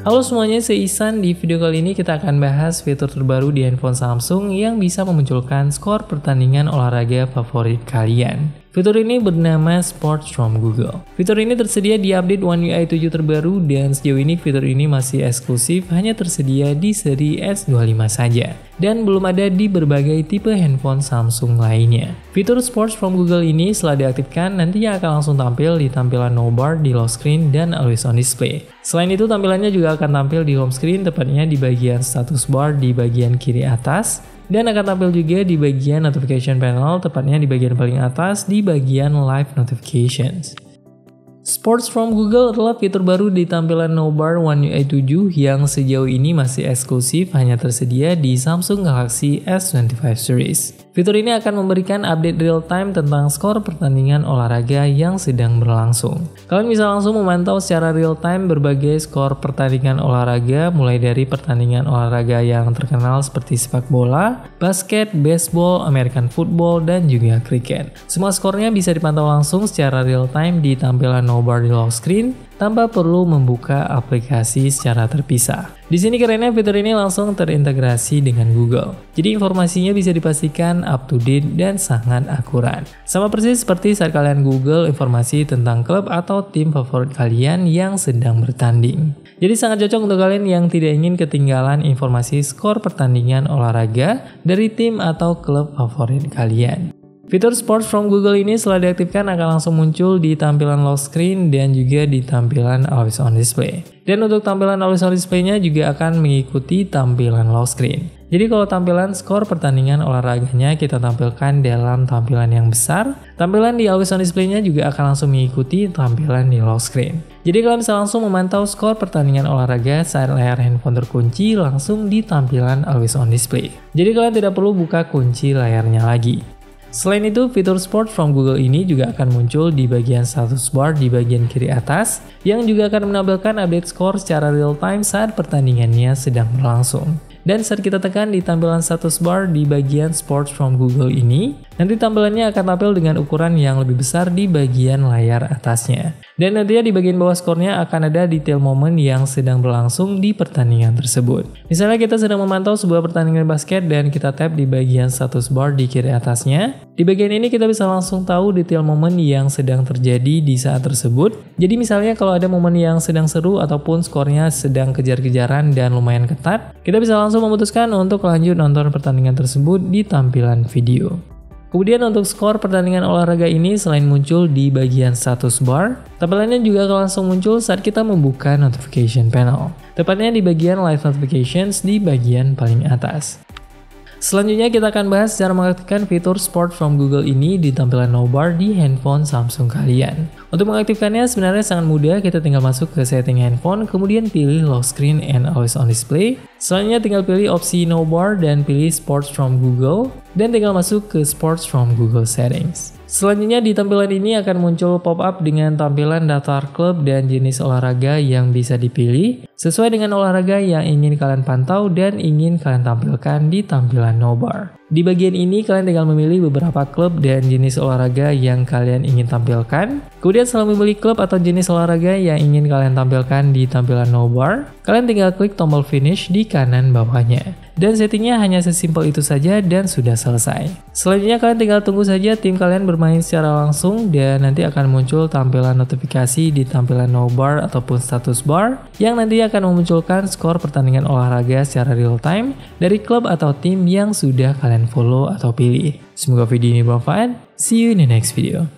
Halo semuanya, saya Ihsan. Di video kali ini kita akan bahas fitur terbaru di handphone Samsung yang bisa memunculkan skor pertandingan olahraga favorit kalian. Fitur ini bernama Sports from Google. Fitur ini tersedia di update One UI 7 terbaru dan sejauh ini fitur ini masih eksklusif hanya tersedia di seri S25 saja dan belum ada di berbagai tipe handphone Samsung lainnya. Fitur Sports from Google ini setelah diaktifkan nantinya akan langsung tampil di tampilan no bar di lock screen dan always on display. Selain itu tampilannya juga akan tampil di home screen, tepatnya di bagian status bar di bagian kiri atas, dan akan tampil juga di bagian notification panel, tepatnya di bagian paling atas di bagian live notifications. Sports from Google adalah fitur baru di tampilan no bar One UI 7 yang sejauh ini masih eksklusif hanya tersedia di Samsung Galaxy S25 series. Fitur ini akan memberikan update real time tentang skor pertandingan olahraga yang sedang berlangsung. Kalian bisa langsung memantau secara real time berbagai skor pertandingan olahraga, mulai dari pertandingan olahraga yang terkenal seperti sepak bola, basket, baseball, American football, dan juga kriket. Semua skornya bisa dipantau langsung secara real time di tampilan no bar di lock screen tanpa perlu membuka aplikasi secara terpisah. Di sini kerennya fitur ini langsung terintegrasi dengan Google. Jadi informasinya bisa dipastikan up to date dan sangat akurat. Sama persis seperti saat kalian Google informasi tentang klub atau tim favorit kalian yang sedang bertanding. Jadi sangat cocok untuk kalian yang tidak ingin ketinggalan informasi skor pertandingan olahraga dari tim atau klub favorit kalian. Fitur Sports from Google ini setelah diaktifkan akan langsung muncul di tampilan lock screen dan juga di tampilan always on display. Dan untuk tampilan always on display-nya juga akan mengikuti tampilan lock screen. Jadi kalau tampilan skor pertandingan olahraganya kita tampilkan dalam tampilan yang besar, tampilan di always on display-nya juga akan langsung mengikuti tampilan di lock screen. Jadi kalian bisa langsung memantau skor pertandingan olahraga saat layar handphone terkunci langsung di tampilan always on display. Jadi kalian tidak perlu buka kunci layarnya lagi. Selain itu, fitur Sports from Google ini juga akan muncul di bagian status bar di bagian kiri atas yang juga akan menampilkan update skor secara real time saat pertandingannya sedang berlangsung. Dan saat kita tekan di tampilan status bar di bagian Sports from Google ini, nanti tampilannya akan tampil dengan ukuran yang lebih besar di bagian layar atasnya. Dan nantinya di bagian bawah skornya akan ada detail momen yang sedang berlangsung di pertandingan tersebut. Misalnya kita sedang memantau sebuah pertandingan basket dan kita tap di bagian status bar di kiri atasnya. Di bagian ini kita bisa langsung tahu detail momen yang sedang terjadi di saat tersebut. Jadi misalnya kalau ada momen yang sedang seru ataupun skornya sedang kejar-kejaran dan lumayan ketat, kita bisa langsung memutuskan untuk lanjut nonton pertandingan tersebut di tampilan video. Kemudian untuk skor pertandingan olahraga ini selain muncul di bagian status bar, tampilannya juga akan langsung muncul saat kita membuka notification panel. Tepatnya di bagian live notifications di bagian paling atas. Selanjutnya kita akan bahas cara mengaktifkan fitur Sports from Google ini di tampilan no bar di handphone Samsung kalian. Untuk mengaktifkannya sebenarnya sangat mudah, kita tinggal masuk ke setting handphone, kemudian pilih lock screen and always on display. Selanjutnya tinggal pilih opsi no bar dan pilih Sports from Google, dan tinggal masuk ke Sports from Google settings. Selanjutnya di tampilan ini akan muncul pop-up dengan tampilan daftar klub dan jenis olahraga yang bisa dipilih sesuai dengan olahraga yang ingin kalian pantau dan ingin kalian tampilkan di tampilan no bar. Di bagian ini kalian tinggal memilih beberapa klub dan jenis olahraga yang kalian ingin tampilkan. Kemudian setelah memilih klub atau jenis olahraga yang ingin kalian tampilkan di tampilan no bar, kalian tinggal klik tombol finish di kanan bawahnya. Dan settingnya hanya sesimpel itu saja dan sudah selesai. Selanjutnya kalian tinggal tunggu saja tim kalian bermain secara langsung dan nanti akan muncul tampilan notifikasi di tampilan no bar ataupun status bar yang nanti akan memunculkan skor pertandingan olahraga secara real time dari klub atau tim yang sudah kalian follow atau pilih. Semoga video ini bermanfaat. See you in the next video.